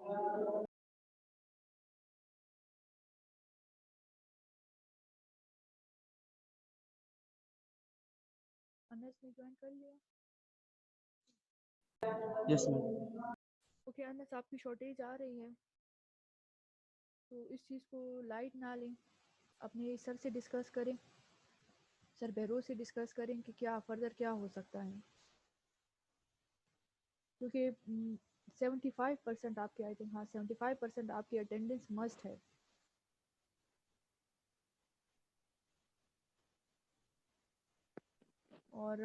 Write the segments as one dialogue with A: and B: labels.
A: انس نے جوائن کر لیا.
B: یس میم.
A: اوکے انس آپ کی شارٹیج آ رہی ہے تو اس چیز کو لائٹ نہ لیں, اپنے سر سے ڈسکس کریں, سر بہروز سے ڈسکس کریں کہ کیا فردر کیا ہو سکتا ہے, کیونکہ 75% آپ کی آئی تھنک 75% آپ کی اٹینڈنس مسٹ ہے. اور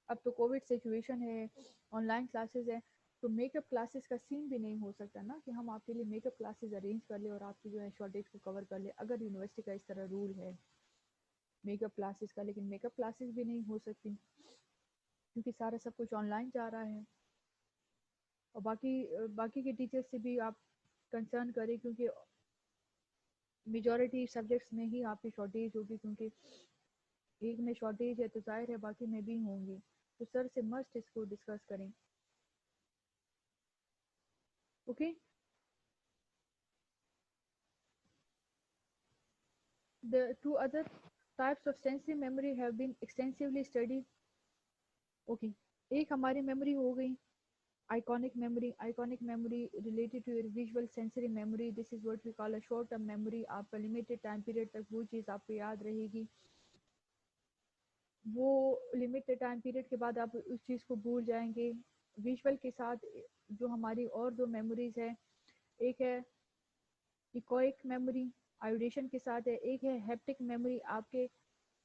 A: اب تو کووڈ سچویشن ہے, آن لائن کلاسز ہیں, تو میک اپ کلاسز کا سین بھی نہیں ہو سکتا نا کہ ہم آپ کے لیے میک اپ کلاسز ارینج کر لیں اور آپ کی جو ہے شارٹیج کو کور کر لیں, اگر یونیورسٹی کا اس طرح رول ہے میک اپ کلاسز کا. لیکن میک اپ کلاسز بھی نہیں ہو سکتی کیونکہ سارا سب کچھ آن لائن جا رہا ہے. اور باقی کے ٹیچرز سے بھی آپ کنسرن کریں کیونکہ میجورٹی سبجیکٹس میں ہی آپ کی شارٹیج ہوگی, کیونکہ ایک میں شارٹیج ہے تو ظاہر ہے باقی میں بھی ہوں گی, تو سر سے مسٹ اس کو ڈسکس کریں. Okay The two other types of sensory memory have been extensively studied. Okay, ایک ہماری میموری ہو گئی iconic memory related to your visual sensory memory. This is what we call a short term memory. آپ کا limited time period تک وہ چیز آپ کو یاد رہے گی, وہ limited time period کے بعد آپ اس چیز کو بھول جائیں گے. ویژول کے ساتھ جو ہماری اور دو میموریز ہیں, ایک ہے ایکوئک میموری آئیوڈیشن کے ساتھ ہے, ایک ہے ہیپٹک میموری آپ کے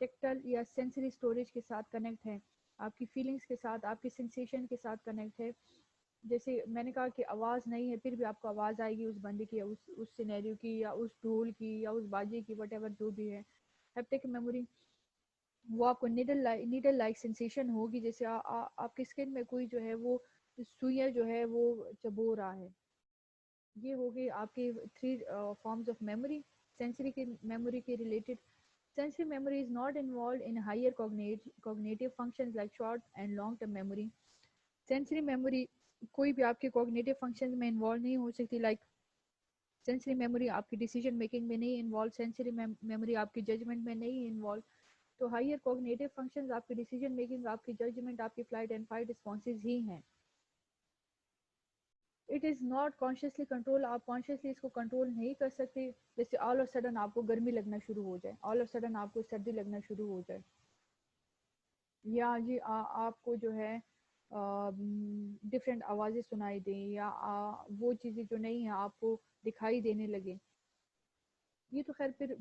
A: ٹیکٹل یا سینسری اسٹوریج کے ساتھ کنیکٹ ہے, آپ کی فیلنگس کے ساتھ, آپ کی سینسیشن کے ساتھ کنیکٹ ہے. جیسے میں نے کہا کہ آواز نہیں ہے پھر بھی آپ کو آواز آئے گی اس بندے کی, اس سینیریو کی, یا اس ڈھول کی, یا اس باجے کی, وٹ ایور جو بھی ہے. ہیپٹک میموری وہ آپ کو نیڈل لائک سینسیشن ہوگی, جیسے آپ کی اسکن میں کوئی جو ہے وہ سوئیاں جو ہے وہ چبو رہا ہے. یہ ہوگی آپ کی 3 فارمز آف میموری سینسری کی میموری کے related. Sensory memory is not involved in higher cognitive functions like short and long term memory. Sensory memory کوئی بھی آپ کے cognitive functions میں انوالو نہیں ہو سکتی, like sensory memory آپ کی decision making میں نہیں انوالو, sensory memory آپ کی judgment میں نہیں انوالو. تو higher cognitive functions آپ کی decision making, آپ کی judgment, آپ کی flight and fight responses ہی ہیں. It is not consciously control, آپ کانشیسلی اس کو کنٹرول نہیں کر سکتے. جیسے آل آف سڈن آپ کو گرمی لگنا شروع ہو جائے, آل آف سڈن آپ کو سردی لگنا شروع ہو جائے, یا جی آپ کو جو ہے ڈفرینٹ آوازیں سنائی دیں, یا وہ چیزیں جو نہیں ہیں آپ کو دکھائی دینے لگے. یہ تو خیر پھر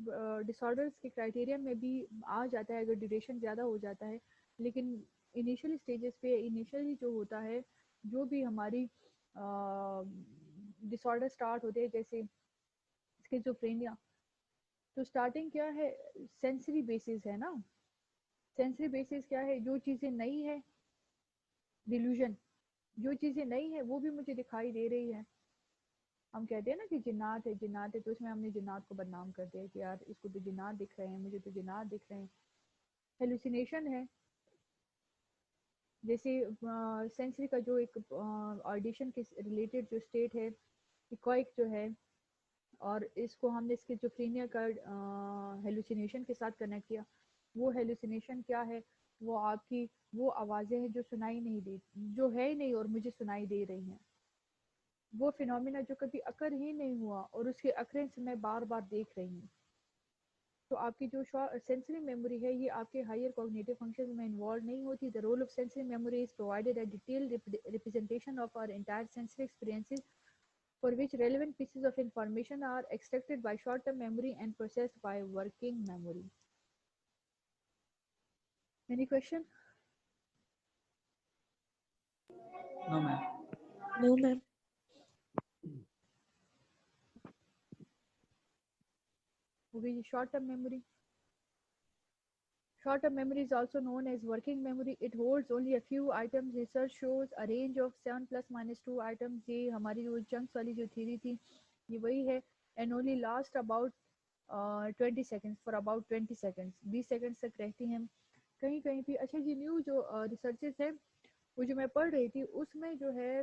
A: ڈس آرڈرس کے کرائٹیریا میں بھی آ جاتا ہے اگر ڈیوریشن زیادہ ہو جاتا ہے. لیکن انیشیل اسٹیجز پہ انیشیلی جو ہوتا ہے, جو بھی ہماری ڈس آرڈر اسٹارٹ ہوتے ہیں جیسے اسکیزوفرینیا, تو اسٹارٹنگ کیا ہے, سینسری بیسس ہے نا. سینسری بیسس کیا ہے, جو چیزیں نہیں ہے ڈیلوژن, جو چیزیں نہیں ہے وہ بھی مجھے دکھائی دے رہی ہے. ہم کہتے ہیں نا کہ جنات ہے جنات ہے, تو اس میں ہم نے جنات کو بدنام کر دیا کہ یار اس کو تو جنات دکھ رہے ہیں, مجھے تو جنات دکھ رہے ہیں. ہیلوسینیشن ہے, جیسے سینسری کا جو ایک آڈیشن کے ریلیٹڈ جو اسٹیٹ ہے ایکوائک جو ہے, اور اس کو ہم نے اسکیزوفرینیا کا ہیلوسینیشن کے ساتھ کنیکٹ کیا. وہ ہیلوسینیشن کیا ہے, وہ آپ کی وہ آوازیں ہیں جو سنائی نہیں دی, جو ہے ہی نہیں اور مجھے سنائی دے رہی ہیں. وہ فینومینا جو کبھی اکر ہی نہیں ہوا اور اس کے اکرنس میں بار بار دیکھ رہی ہوں. تو آپ کی جو سینسری میموری ہے یہ آپ کے ہائر کوگنیٹو فنکشن میں انوالو نہیں ہوتی. The role of sensory memory is provided a detailed representation of our entire sensory experiences for which relevant pieces of information are extracted by short-term memory and processed by working memory. Any question?
B: No ma'am.
C: No ma'am.
A: Okay, short-term memory. Short-term memory is also known as working memory. It holds only a few items. Research shows a range of 7 plus minus 2 items. یہ ہماری جو chunks والی جو theory تھی یہ وہی ہے, and only last about 20 seconds, for about 20 seconds, 20 seconds تک رہتی ہیں. کہیں بھی اچھا جی نیو جو ریسرچز ہے وہ جو میں پڑھ رہی تھی اس میں جو ہے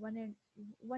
A: 1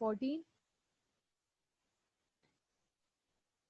A: 14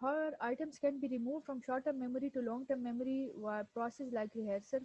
A: her items can be removed from short term memory to long term memory process like rehearsal.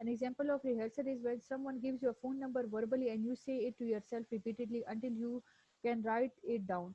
A: An example of rehearsal is when someone gives you a phone number verbally and you say it to yourself repeatedly until you can write it down.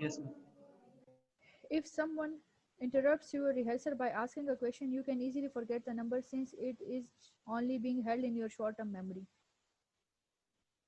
B: Yes, ma'am.
A: If someone interrupts your rehearsal by asking a question, you can easily forget the number since it is only being held in your short term memory.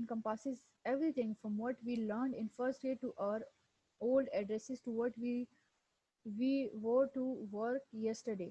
A: encompasses everything from what we learned in first grade to our old addresses to what we wore to work yesterday.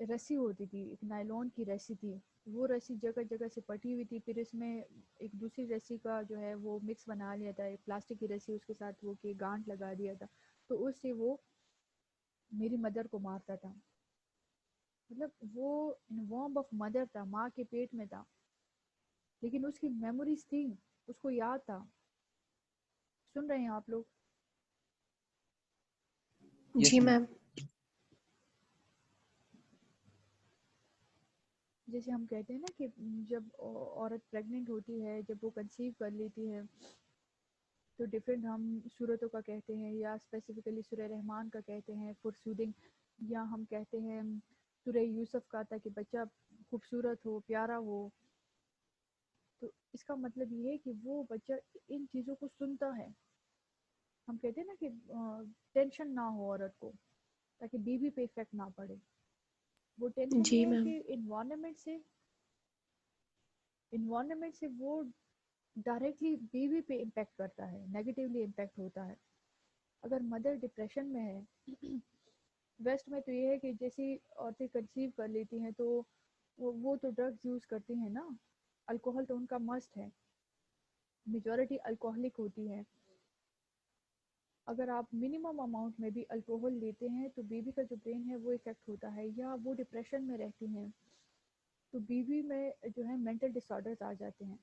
A: رسی ہوتی تھی، ایک nylon کی رسی تھی، وہ رسی جگہ جگہ سے پٹی ہوئی تھی، پھر اس میں ایک دوسری رسی کا جو ہے وہ مکس بنا لیا تھا، ایک پلاسٹک کی رسی اس کے ساتھ وہ کہ گانٹ لگا دیا تھا، تو اس سے وہ میری مدر کو مارتا تھا. مطلب وہ ان وارم آف مدر تھا، ماں کے پیٹ میں تھا، لیکن اس کی میموریز تھی، اس کو یاد تھا. سن رہے ہیں آپ لوگ؟
B: Yes,
C: جی
B: ma'am.
C: میم.
A: جیسے ہم کہتے ہیں نا کہ جب عورت پریگننٹ ہوتی ہے، جب وہ کنسیو کر لیتی ہے تو ڈفرینٹ ہم صورتوں کا کہتے ہیں، یا اسپیسیفکلی سورہ رحمان کا کہتے ہیں فور سودنگ، یا ہم کہتے ہیں سورہ یوسف کا تھا کہ بچہ خوبصورت ہو، پیارا ہو. تو اس کا مطلب یہ ہے کہ وہ بچہ ان چیزوں کو سنتا ہے. ہم کہتے ہیں نا کہ ٹینشن نہ ہو عورت کو تاکہ بیوی پہ افیکٹ نہ پڑے. وہ ٹینشن
C: جی
A: یہ ہے
C: میم.
A: کہ انوائرمنٹ سے وہ ڈائریکٹلی بیوی پہ امپیکٹ کرتا ہے، نیگیٹیولی امپیکٹ ہوتا ہے. اگر مدر ڈپریشن میں ہے ویسٹ میں تو یہ ہے کہ جیسی عورتیں کنسیو کر لیتی ہیں تو وہ تو ڈرگز یوز کرتی ہیں نا، الکوہل تو ان کا مسٹ ہے، میجورٹی الکوہلک ہوتی ہے. اگر آپ منیمم اماؤنٹ میں بھی الکوہل لیتے ہیں تو بیوی کا جو برین ہے وہ افیکٹ ہوتا ہے، یا وہ ڈپریشن میں رہتی ہیں تو بیوی میں جو ہے مینٹل ڈس آرڈرز آ جاتے ہیں.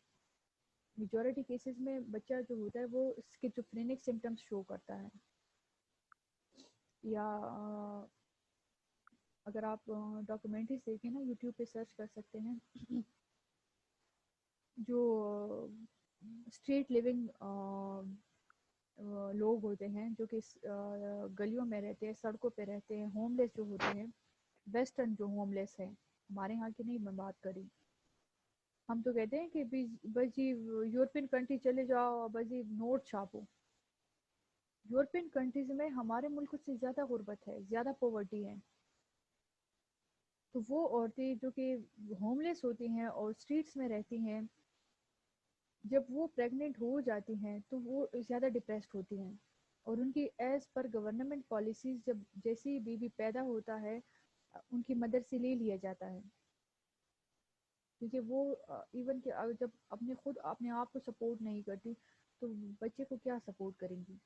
A: میجورٹی کیسز میں بچہ جو ہوتا ہے وہ اسکیزوفرینک سمٹمس شو کرتا ہے. یا اگر آپ ڈاکومنٹریز دیکھیں نا، یوٹیوب پہ سرچ کر سکتے ہیں جو اسٹریٹ لیونگ لوگ ہوتے ہیں جو کہ گلیوں میں رہتے ہیں، سڑکوں پہ رہتے ہیں، ہوم لیس جو ہوتے ہیں، ویسٹرن جو ہوم لیس ہیں، ہمارے یہاں کی نہیں میں بات کری. ہم تو کہتے ہیں کہ بس جی یورپین کنٹری چلے جاؤ، بس جی نوٹ چھاپو. یورپین کنٹریز میں ہمارے ملک سے زیادہ غربت ہے، زیادہ پاورٹی ہے. تو وہ عورتیں جو کہ ہوم لیس ہوتی ہیں اور اسٹریٹس میں رہتی ہیں، جب وہ پریگننٹ ہو جاتی ہیں تو وہ زیادہ ڈپریسڈ ہوتی ہیں، اور ان کی ایز پر گورنمنٹ پالیسیز جب جیسی بیوی پیدا ہوتا ہے ان کی مدر سے لے لیا جاتا ہے، کیونکہ وہ ایون کہ جب اپنے خود اپنے آپ کو سپورٹ نہیں کرتی تو بچے کو کیا سپورٹ کریں گی.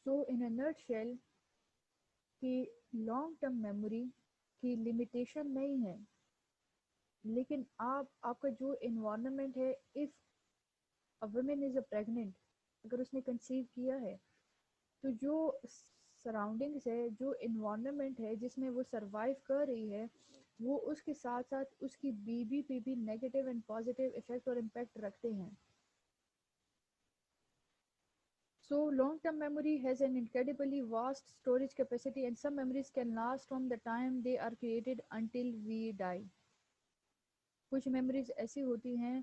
A: سو ان اے نٹ شیل کہ لانگ ٹرم میموری کی لمیٹیشن نہیں ہے، لیکن آپ کا جو انوائرمنٹ ہے، if women is a pregnant, اگر اس نے کنسیو کیا ہے تو جو سراؤنڈنگس ہے، جو انوائرمنٹ ہے جس میں وہ سروائیو کر رہی ہے، وہ اس کے ساتھ ساتھ اس کی بیوی پہ بھی نیگیٹو اینڈ پازیٹیو افیکٹ اور امپیکٹ رکھتے ہیں. So long-term memory has an incredibly vast storage capacity, and some memories can last from the time they are created until we die. کچھ میموریز ایسی ہوتی ہیں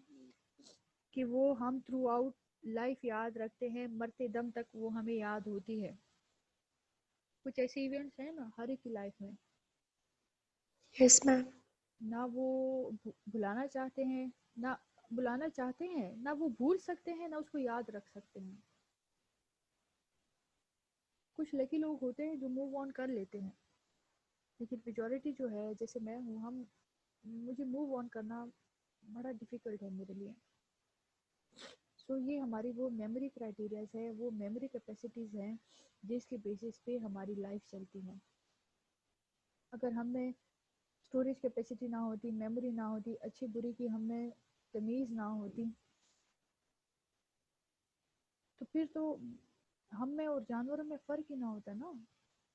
A: کہ وہ ہم تھرو آؤٹ لائف یاد رکھتے ہیں، مرتے دم تک وہ ہمیں یاد ہوتی ہے. کچھ ایسے ایونٹس ہیں نا ہر ایک کی لائف میں،
C: یس میم.
A: نہ وہ بھلانا چاہتے ہیں، نہ بلانا چاہتے ہیں، نہ وہ بھول سکتے ہیں، نہ اس کو یاد رکھ سکتے ہیں. کچھ لکی لوگ ہوتے ہیں جو موو آن کر لیتے ہیں، لیکن میجورٹی جو ہے جیسے میں ہوں، مجھے موو آن کرنا بڑا ڈیفیکلٹ ہے میرے لیے. سو یہ ہماری وہ میموری کرائٹیریاز ہے، وہ میموری کیپیسٹیز ہیں جس کے بیسس پہ ہماری لائف چلتی ہے. اگر ہم میں اسٹوریج کیپیسٹی نہ ہوتی، میموری نہ ہوتی، اچھی بری کی ہم میں تمیز نہ ہوتی، تو پھر تو ہم میں اور جانوروں میں فرق ہی نہ ہوتا نا.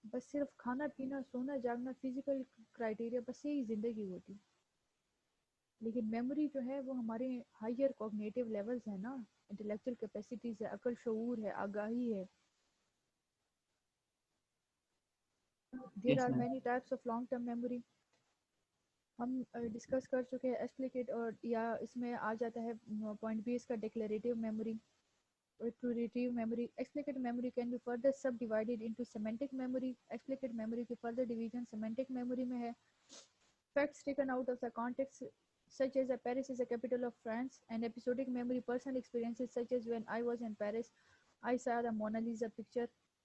A: بس صرف کھانا پینا سونا جاگنا فزیکل کرائٹیریا، بس یہی زندگی ہوتی. لیکن میموری جو ہے وہ ہمارے ہائر کوگنیٹیو لیولز ہیں نا، انٹلیکچوئل کیپیسٹیز ہے، عقل شعور ہے، آگاہی ہے. There
B: Yes,
A: are
B: ma'am.
A: Many types of long term memory. ہم ڈسکس کر چکے ہیں ایکسپلیکیٹ، اور یا اس میں آ جاتا ہے پوائنٹ بی اس کا declarative memory, retrieve memory. Explicit memory can be further subdivided into semantic memory. Explicit memory کی فردر ڈویژن سیمنٹک میموری میں ہے. Facts taken out of the context, such as Paris is the capital of France, and episodic memory, personal experiences such as when I was in Paris, I saw the Mona Lisa picture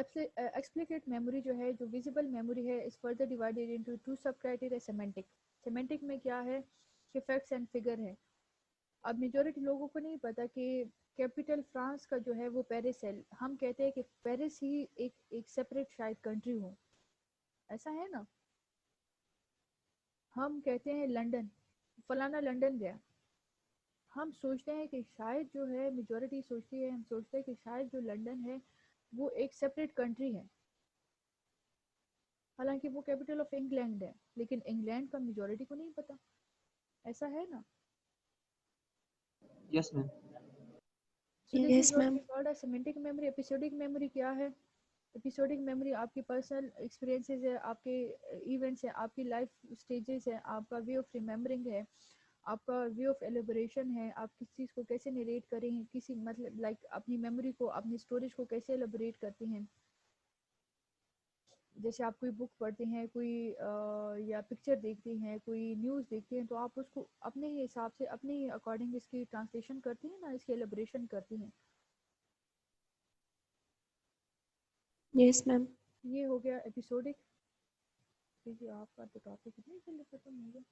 A: explicit memory جو ہے، جو visible memory ہے، is further divided into two sub criteria. Semantic, semantic میں کیا ہے کہ facts and figure ہے. اب میجورٹی لوگوں کو نہیں پتا کہ کیپٹل فرانس کا جو ہے وہ پیرس ہے. ہم کہتے ہیں کہ پیرس ہی ایک سیپریٹ شاید کنٹری ہو، ایسا ہے نا. ہم کہتے ہیں لنڈن، فلانا لنڈن گیا. ہم سوچتے ہیں کہ شاید جو ہے میجورٹی سوچتی ہے، ہم سوچتے ہیں کہ شاید جو لنڈن ہے وہ ایک سیپریٹ کنٹری ہے، حالانکہ وہ کیپٹل آف انگلینڈ ہے. لیکن انگلینڈ کا میجورٹی کو نہیں پتا، ایسا ہے نا.
B: Yes, ma'am.
A: So this is
C: Yes,
A: what
C: ma'am.
A: we called as semantic memory. Episodic memory کیا ہے؟ ایپیسوڈک میموری آپ کی پرسنل ایکسپیرینسز ہے، آپ کے ایونٹس ہیں، آپ کی لائف اسٹیجز ہیں، آپ کا وے آف ریممبرنگ ہے، آپ کا وے آف ایلیبریشن ہے. آپ کس چیز کو کیسے نریٹ کریں ہیں، کسی مطلب لائک اپنی میموری کو، اپنی اسٹوریج کو کیسے ایلیبریٹ کرتے ہیں. جیسے آپ کوئی بک پڑھتے ہیں، کوئی یا پکچر دیکھتے ہیں، کوئی نیوز دیکھتے ہیں، تو آپ اس کو اپنے ہی حساب سے، اپنے ہی اکارڈنگ اس کی ٹرانسلیشن کرتے ہیں نا، اس کی ایلیبریشن کرتے ہیں.
C: Yes, ma'am.
A: یہ ہو گیا ایپیسوڈک. کیونکہ آپ کا تو ٹاپک اتنے جلدی ختم ہو گیا.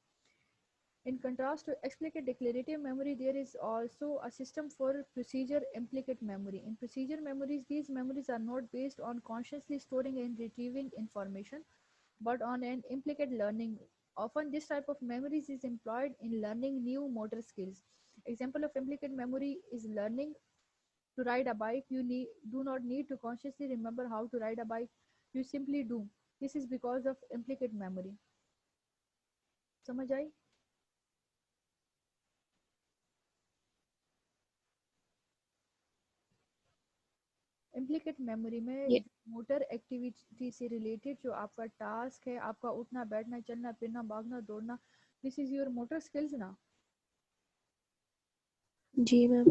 A: In contrast to explicit declarative memory, there is also a system for procedure implicate memory. In procedure memories, these memories are not based on consciously storing and retrieving information, but on an implicate learning. Often, this type of memories is employed in learning new motor skills. Example of implicate memory is learning to ride a bike. Do not need to consciously remember how to ride a bike. You simply do. This is because of implicate memory. سمجھ آئی؟ Implicate memory میں
C: Ye-
A: motor activity سے related جو آپ کا task ہے، آپ کا اٹھنا بیٹھنا چلنا پھرنا بھاگنا دوڑنا، دس از یور موٹر اسکلز نا.
C: جی میم.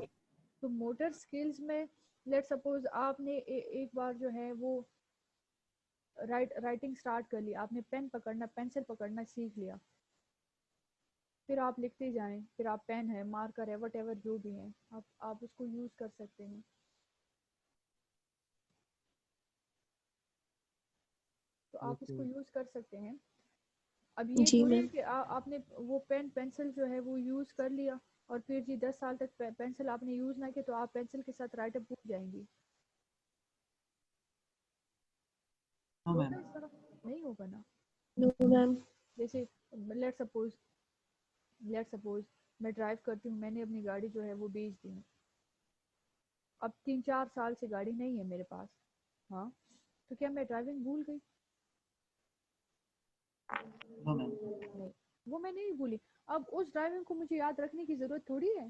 A: تو موٹر اسکلز میں لیٹ سپوز آپ نے ایک بار جو ہے وہ رائٹنگ اسٹارٹ کر لی، آپ نے پین پکڑنا پینسل پکڑنا سیکھ لیا، پھر آپ لکھتے جائیں، پھر آپ پین ہے مارکر ہے وٹ ایور جو بھی ہے آپ اس کو یوز کر سکتے ہیں. تو آپ اس کو یوز کر سکتے ہیں. اب یہ
C: جی
A: تھوڑی ہے
C: میم.
A: کہ آپ نے وہ پین پینسل جو ہے وہ یوز کر لیا اور پھر جی 10 سال تک پینسل آپ نے یوز نہ کیا تو آپ پینسل کے ساتھ رائٹ اپ بھول جائیں گی.
B: No,
A: ہوگا
B: ma'am.
A: اس طرح؟ نہیں ہوگا نا.
C: نو میم.
A: جیسے لیٹ سپوز میں ڈرائیو کرتی ہوں، میں نے اپنی گاڑی جو ہے وہ بیچ دی. اب 3-4 سال سے گاڑی نہیں ہے میرے پاس، ہاں تو کیا میں ڈرائیونگ بھول گئی؟
B: No, ma'am.
A: نہیں، وہ میں نہیں بھولی. اب اس ڈرائیونگ کو مجھے یاد رکھنے کی ضرورت تھوڑی ہے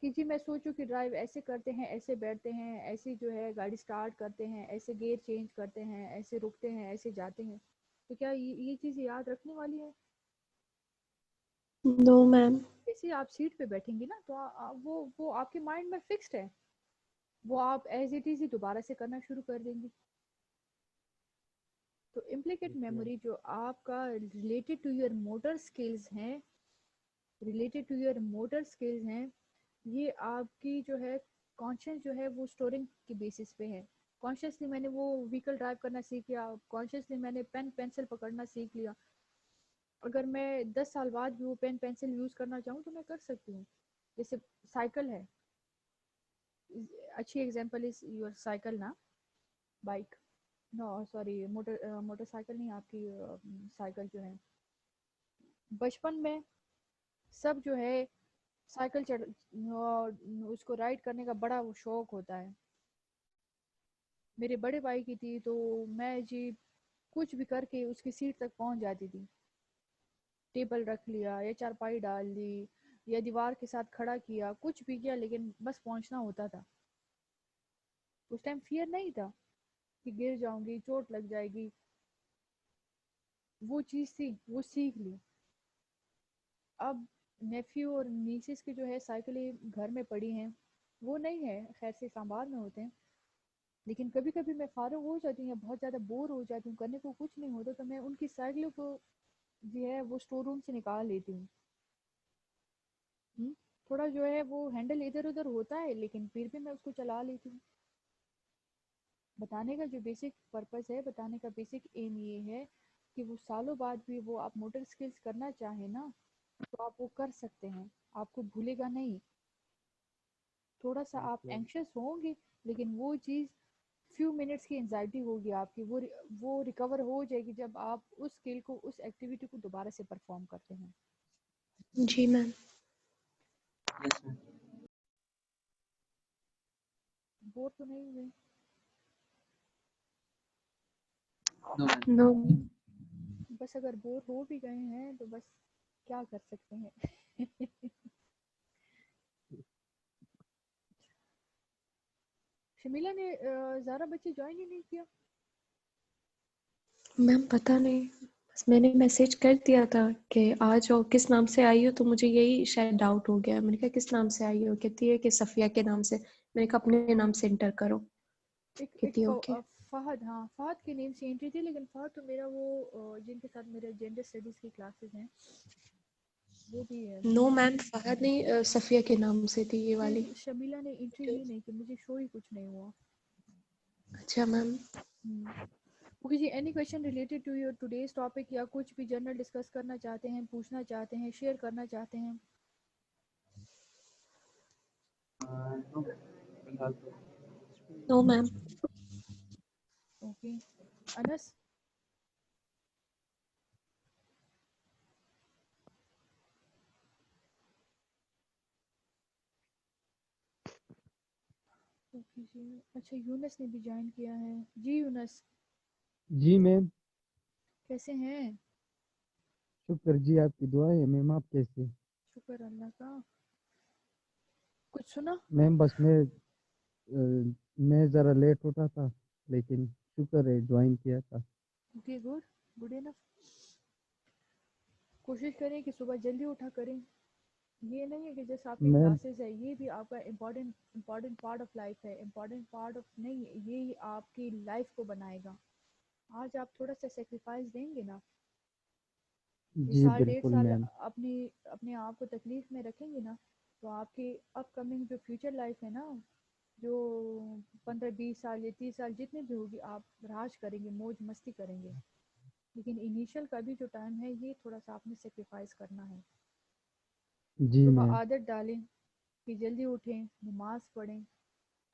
A: کہ جی میں سوچوں کہ ڈرائیو ایسے کرتے ہیں، ایسے بیٹھتے ہیں، ایسے جو ہے گاڑی سٹارٹ کرتے ہیں، ایسے گیئر چینج کرتے ہیں، ایسے رکتے ہیں، ایسے جاتے ہیں. تو کیا یہ چیز یاد رکھنے والی ہے؟
C: نو میم.
A: جیسے آپ سیٹ پہ بیٹھیں گی نا تو وہ آپ کے مائنڈ میں فکسڈ ہے، وہ آپ ایز اٹ از ہی دوبارہ سے کرنا شروع کر دیں گی. تو امپلیکیٹ میموری جو آپ کا related to your motor skills ہیں، یہ آپ کی جو ہے کانشیس جو ہے وہ اسٹورنگ کی بیسس پہ ہے. کانشیسلی میں نے وہ وہیکل ڈرائیو کرنا سیکھ لیا، کانشیسلی میں نے پین پینسل پکڑنا سیکھ لیا. اگر میں 10 سال بعد بھی وہ پین پینسل یوز کرنا چاہوں تو میں کر سکتی ہوں. جیسے سائیکل ہے، اچھی ایگزامپل از یور سائیکل نا، bike no sorry motor cycle نہیں، آپ کی سائیکل جو ہے. بچپن میں سب جو ہے سائیکل اس کو رائڈ کرنے کا بڑا وہ شوق ہوتا ہے. میرے بڑے بھائی کی تھی تو میں جی کچھ بھی کر کے اس کی سیٹ تک پہنچ جاتی تھی. ٹیبل رکھ لیا یا چارپائی ڈال دی یا دیوار کے ساتھ کھڑا کیا، کچھ بھی کیا لیکن بس پہنچنا ہوتا تھا. اس ٹائم فیئر نہیں تھا کہ گر جاؤں گی، چوٹ لگ جائے گی. وہ چیز تھی، وہ سیکھ لی. اب نیفیو اور نیسز کی جو ہے سائیکلیں گھر میں پڑی ہیں، وہ نہیں ہے خیر سے اسلام میں ہوتے ہیں، لیکن کبھی کبھی میں فارغ ہو جاتی ہوں یا بہت زیادہ بور ہو جاتی ہوں، کرنے کو کچھ نہیں ہوتا تو میں ان کی سائیکلوں کو جو ہے وہ اسٹور روم سے نکال لیتی ہوں. تھوڑا جو ہے وہ ہینڈل ادھر ادھر ہوتا ہے لیکن پھر بھی میں اس کو چلا لیتی ہوں. بتانے کا جو بیسک پرپس ہے، بتانے کا بیسک ایم یہ ہے کہ وہ سالوں بعد بھی وہ آپ موٹر اسکلز کرنا چاہیں نا تو آپ وہ کر سکتے ہیں، آپ کو بھولے گا نہیں. تھوڑا سا آپ اینکشس ہوں گے لیکن وہ چیز فیو منٹس کی انزائٹی ہوگی آپ کی، وہ ریکور ہو جائے گی جب آپ اس اسکل کو، اس ایکٹیویٹی کو دوبارہ سے پرفارم کرتے ہیں.
C: جی میم.
B: Yes, ma'am.
A: بور تو نہیں ہوئے؟
B: No, ma'am.
C: نو.
A: بس اگر بور ہو بھی گئے ہیں تو بس کیا کر سکتے ہیں. شمیلہ نے زارا بچے جوائن ہی نہیں کیا.
C: میم پتہ نہیں، بس میں نے میسج کر دیا تھا کہ آ جاؤ، کس نام سے آئی ہو، تو مجھے یہی شاید ڈاؤٹ ہو گیا. میں نے کہا کس نام سے آئی ہو، کہتی ہے کہ صفیہ کے نام سے. میں نے کہا اپنے نام سے انٹر کرو.
A: ایک
C: کہتی اوکے.
A: فہد، ہاں فہد کے نیم سے انٹری تھی، لیکن فہد تو میرا وہ جن کے ساتھ میرے جینڈر اسٹڈیز کی کلاسز ہیں وہ بھی ہے.
C: نو میم، فہد نہیں، صفیہ کے نام سے تھی یہ والی.
A: نہیں شمیلہ نے انٹری ہی نہیں کی، مجھے شو ہی کچھ نہیں ہوا.
C: اچھا میم.
A: اوکے جی، any question related to your today's topic یا کچھ بھی جنرل ڈسکس کرنا چاہتے ہیں، پوچھنا چاہتے ہیں، شیئر کرنا چاہتے ہیں؟
B: No, ma'am. فی الحال تو
C: نو میم.
A: اوکے انس. اوکے جی، اچھا یونس نے بھی جوائن کیا ہے. جی یونس
D: جی میم.
A: کیسے ہیں؟
D: شکر جی، آپ کی دعا ہے میم. آپ کیسے؟
A: شکر اللہ کا. کچھ سنا؟
D: میم بس میں ذرا لیٹ اٹھا تھا لیکن شکر ہے جوائن کیا تھا.
A: Okay good, good enough. کوشش کریں کہ صبح جلدی اٹھا کریں. یہ نہیں ہے کہ جیسے آپ کی
D: میم
A: کلاسز ہے یہ بھی آپ کا امپورٹنٹ پارٹ آف لائف ہے. امپورٹنٹ پارٹ آف نہیں، یہ آپ کی لائف کو بنائے گا. آج آپ تھوڑا سا سیکریفائس دیں گے نا، یہ
D: جی
A: سال ڈیڑھ
D: بالکل
A: سال
D: میم.
A: اپنے آپ کو تکلیف میں رکھیں گے نا تو آپ کی اپ کمنگ جو فیوچر لائف ہے نا، جو 15 20 سال یا 30 سال جتنے بھی ہوگی، آپ راج کریں گے، موج مستی کریں گے. لیکن انیشل کا بھی جو ٹائم ہے یہ تھوڑا سا آپ نے سیکریفائس کرنا ہے.
D: جی
A: صبح
D: میم.
A: عادت ڈالیں کہ جلدی اٹھیں، نماز پڑھیں.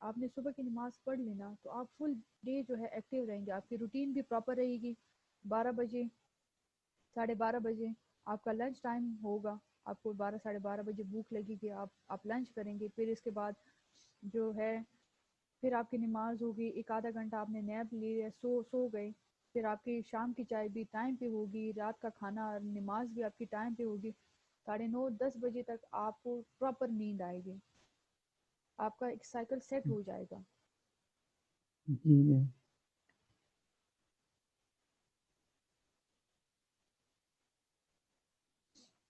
A: آپ نے صبح کی نماز پڑھ لینا تو آپ فل ڈے جو ہے ایکٹیو رہیں گے. آپ کی روٹین بھی پراپر رہے گی. 12 بجے، 12:30 بجے آپ کا لنچ ٹائم ہوگا. آپ کو 12 ساڑھے 12 بجے بھوک لگے گی، آپ لنچ کریں گے. پھر اس کے بعد جو ہے پھر آپ کی نماز ہوگی. ایک آدھا گھنٹہ آپ نے نیپ لی، سو گئے. پھر آپ کی شام کی چائے بھی ٹائم پہ ہوگی، رات کا کھانا اور نماز بھی آپ کی ٹائم پہ ہوگی. 9:30 10 بجے تک آپ کو پراپر نیند آئے گی. آپ کا ایک سائیکل سیٹ ہو جائے گا.
D: جی میم.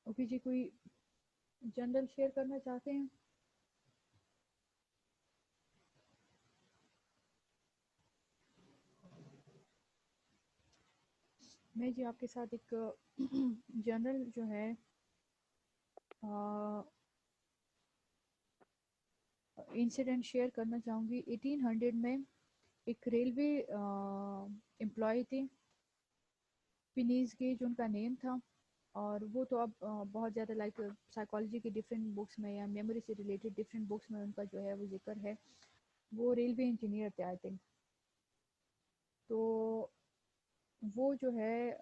A: اوکے جی، کوئی جنرل شیئر کرنا چاہتے ہیں؟ میں جی آپ کے ساتھ ایک جنرل جو ہے انسیڈنٹ شیئر کرنا چاہوں گی. 1800 میں ایک ریلوے امپلائی تھے، پنیز گیج ان کا نیم تھا. اور وہ تو اب بہت زیادہ لائک سائیکالوجی کی ڈفرینٹ بکس میں یا میموری سے ریلیٹڈ ڈفرینٹ بکس میں ان کا جو ہے وہ ذکر ہے. وہ ریلوے انجینئر تھے آئی تھنک. تو وہ جو ہے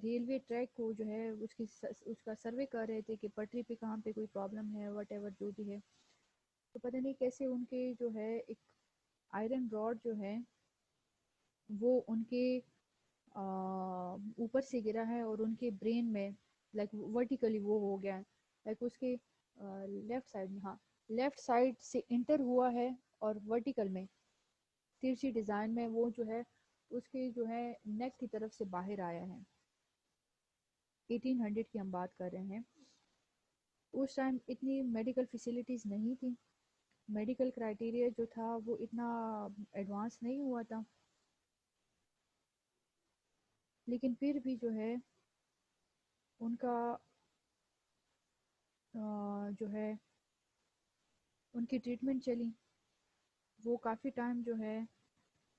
A: ریلوے ٹریک کو جو ہے اس کا سروے کر رہے تھے کہ پٹری پہ کہاں پہ کوئی پرابلم ہے، وٹ ایور جو بھی ہے. تو پتہ نہیں کیسے ان کے جو ہے ایک آئرن راڈ جو ہے وہ ان کے اوپر سے گرا ہے اور ان کے برین میں لائک ورٹیکلی وہ ہو گیا ہے. لائک اس کے لیفٹ سائڈ میں، ہاں لیفٹ سائڈ سے انٹر ہوا ہے اور ورٹیکل میں ترچھی ڈیزائن میں وہ جو ہے اس کے جو ہے نیک کی طرف سے باہر آیا ہے. 1800 کی ہم بات کر رہے ہیں. اس ٹائم اتنی میڈیکل فیسلٹیز نہیں تھی. میڈیکل کرائٹیریا جو تھا وہ اتنا ایڈوانس نہیں ہوا تھا. لیکن پھر بھی جو ہے ان کا جو ہے ان کی ٹریٹمنٹ چلی. وہ کافی ٹائم جو ہے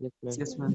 E: Yes, ma'am.
B: Yes, ma'am.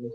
E: yes,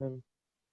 E: ma'am.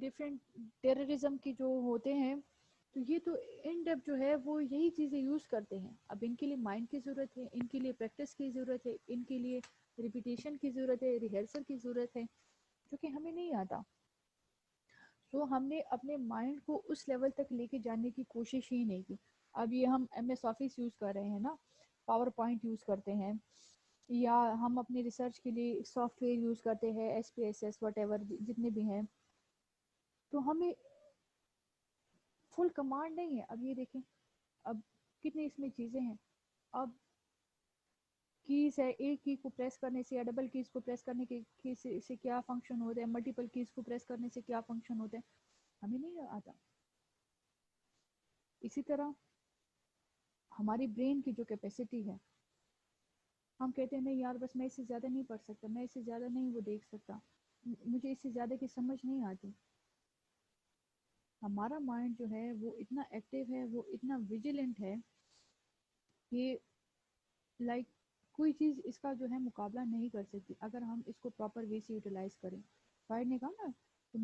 A: Different terrorism کی جو ہوتے ہیں، تو یہ تو ان ڈیپ جو ہے وہ یہی چیزیں یوز کرتے ہیں. اب ان کے لیے مائنڈ کی ضرورت ہے، ان کے لیے پریکٹس کی ضرورت ہے، ان کے لیے ریپیٹیشن کی ضرورت ہے، ریہرسل کی ضرورت ہے، جو کہ ہمیں نہیں آتا. تو ہم نے اپنے مائنڈ کو اس لیول تک لے کے جانے کی کوشش ہی نہیں کی. اب یہ ہم ایم ایس آفس یوز کر رہے ہیں نا، پاور پوائنٹ یوز کرتے ہیں، یا ہم اپنے ریسرچ کے لیے سافٹ ویئر یوز کرتے ہیں، S P S S what ever جتنے بھی ہیں، تو ہمیں فل کمانڈ نہیں ہے. اب یہ دیکھیں اب کتنی اس میں چیزیں ہیں. اب کیز ہے، ایک کی کو پریس کرنے سے یا ڈبل کیز کو پریس کرنے کے سے کیا فنکشن ہوتا ہے، ملٹیپل کیز کو پریس کرنے سے کیا فنکشن ہوتا ہے، ہمیں نہیں آتا. اسی طرح ہماری برین کی جو کیپیسٹی ہے، ہم کہتے ہیں نہیں یار بس میں اس سے زیادہ نہیں پڑھ سکتا، میں اس سے زیادہ نہیں وہ دیکھ سکتا، مجھے اس سے زیادہ کی سمجھ نہیں آتی. ہمارا مائنڈ جو ہے وہ اتنا ایکٹیو ہے، وہ اتنا ویجیلنٹ ہے کہ لائک کوئی چیز اس کا جو ہے مقابلہ نہیں کر سکتی اگر ہم اس کو پراپر وے سے یوٹیلائز کریں. فائر نے کہا نا کہ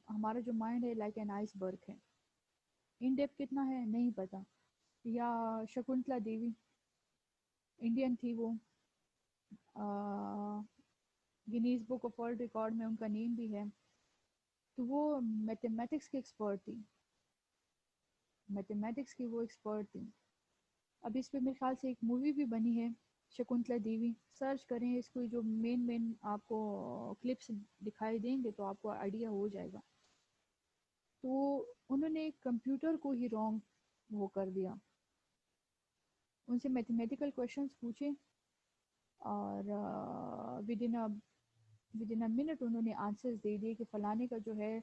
A: ہمارا جو مائنڈ ہے لائک این آئس برگ ہے. ان ڈیپ کتنا ہے نہیں پتا. یا شکنتلا دیوی انڈین تھی، وہ Guinness book of world record میں ان کا نیم بھی ہے. تو وہ میتھمیٹکس کی ایکسپرٹ تھی، میتھمیٹکس کی وہ ایکسپرٹ تھی. اب اس پہ میرے خیال سے ایک مووی بھی بنی ہے شکنتلا دیوی. سرچ کریں اس کو، جو مین آپ کو کلپس دکھائی دیں گے تو آپ کو آئیڈیا ہو جائے گا. تو انہوں نے کمپیوٹر کو ہی رانگ وہ کر دیا. ان سے میتھمیٹیکل کویشچنس پوچھے اور ود ان منٹ انہوں نے آنسرز دے دیے کہ فلانے کا جو ہے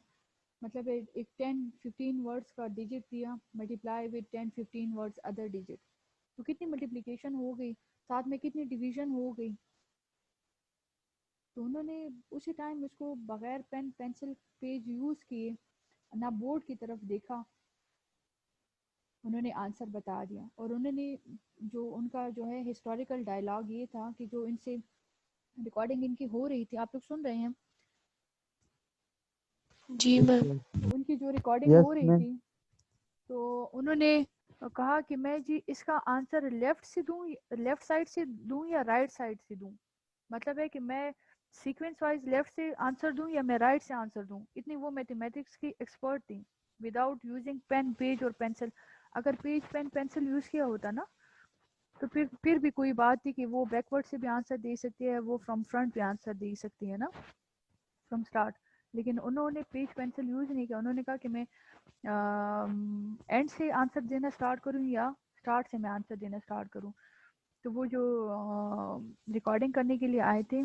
A: مطلب ایک 10-15 ورڈز کا ڈیجٹ دیا، multiply with 10-15 words other digit. تو کتنی ملٹیپلیکیشن ہو گئی، ساتھ میں کتنی ڈویژن ہو گئی. تو انہوں نے اسی ٹائم اس کو بغیر پین پینسل پیج یوز کیے، نہ بورڈ کی طرف دیکھا، انہوں نے آنسر بتا دیا. اور انہوں نے جو ان کا جو ہے ہسٹوریکل ڈائلاگ یہ تھا کہ جو ان سے ریکارڈنگ ان کی ہو رہی تھی، آپ لوگ سن رہے ہیں
C: جی میم.
A: ان کی جو ریکارڈنگ
D: یس
A: ہو رہی
D: میم.
A: تھی، تو انہوں نے کہا کہ میں جی اس کا آنسر لیفٹ سے دوں، لیفٹ سائڈ سے دوں یا رائٹ سائڈ سے دوں. مطلب ہے کہ میں سیکوینس وائز لیفٹ سے آنسر دوں یا میں رائٹ سے آنسر دوں. اتنی وہ میتھمیٹکس کی ایکسپرٹ تھی وداؤٹ یوزنگ پین پیج اور پینسل. اگر پیج پین پینسل یوز کیا ہوتا نا تو پھر بھی کوئی بات تھی کہ وہ بیکورڈ سے بھی آنسر دے سکتی ہے، وہ فرام فرنٹ بھی آنسر دے سکتی ہے نا، فرام اسٹارٹ. لیکن انہوں نے پیج پینسل یوز نہیں کیا. انہوں نے کہا کہ میں اینڈ سے آنسر دینا اسٹارٹ کروں یا اسٹارٹ سے میں آنسر دینا اسٹارٹ کروں. تو وہ جو ریکارڈنگ کرنے کے لیے آئے تھے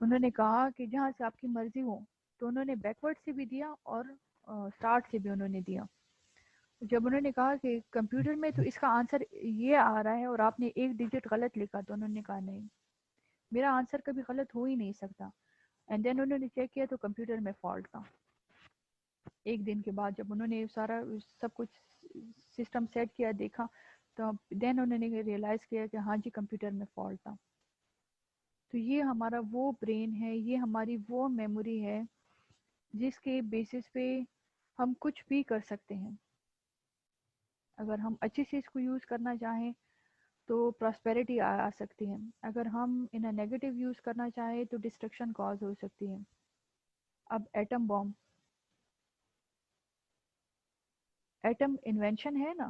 A: انہوں نے کہا کہ جہاں سے آپ کی مرضی ہو. تو انہوں نے بیکورڈ سے بھی دیا اور اسٹارٹ سے بھی انہوں نے دیا. جب انہوں نے کہا کہ کمپیوٹر میں تو اس کا آنسر یہ آ رہا ہے اور آپ نے ایک ڈیجٹ غلط لکھا، تو انہوں نے کہا نہیں، میرا آنسر کبھی غلط ہو ہی نہیں سکتا. اینڈ دین انہوں نے چیک کیا تو کمپیوٹر میں فالٹ تھا. ایک دن کے بعد جب انہوں نے سارا سب کچھ سسٹم سیٹ کیا دیکھا تو دین انہوں نے ریئلائز کیا کہ ہاں جی کمپیوٹر میں فالٹ تھا. تو یہ ہمارا وہ برین ہے، یہ ہماری وہ میموری ہے جس کے بیسس پہ ہم کچھ بھی کر سکتے ہیں. اگر ہم اچھی چیز کو یوز کرنا چاہیں تو پراسپیرٹی آ سکتی ہے، اگر ہم ان اے نیگیٹو یوز کرنا چاہیں تو ڈسٹرکشن کاز ہو سکتی ہے. اب ایٹم بام، ایٹم انوینشن ہے نا،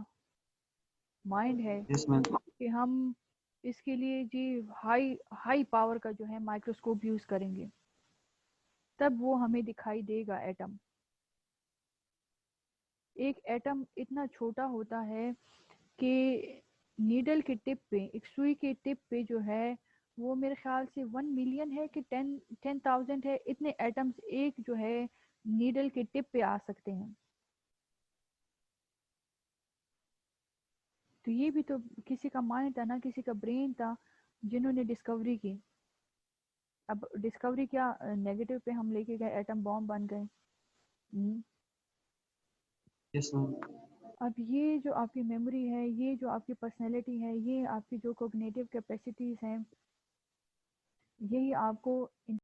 A: مائنڈ ہے
B: یس میم.
A: کہ ہم اس کے لیے جی ہائی پاور کا جو ہے مائکروسکوپ یوز کریں گے تب وہ ہمیں دکھائی دے گا ایٹم. ایک ایٹم اتنا چھوٹا ہوتا ہے کہ نیڈل کے ٹپ پہ، ایک سوئی کے ٹپ پہ جو ہے وہ میرے خیال سے 1 ملین ہے کہ 10,000 ہے، اتنے ایٹمز ایک جو ہے نیڈل کے ٹپ پہ آ سکتے ہیں. تو یہ بھی تو کسی کا مائنڈ تھا نا، کسی کا برین تھا جنہوں نے ڈسکوری کی. اب ڈسکوری کیا نیگیٹو پہ ہم لے کے گئے، ایٹم بام بن گئے.
B: یس میم.
A: اب یہ جو آپ کی میموری ہے، یہ جو آپ کی پرسنالٹی ہے، یہ آپ کی جو کوگنیٹو کیپیسٹیز ہیں، یہی آپ کو ان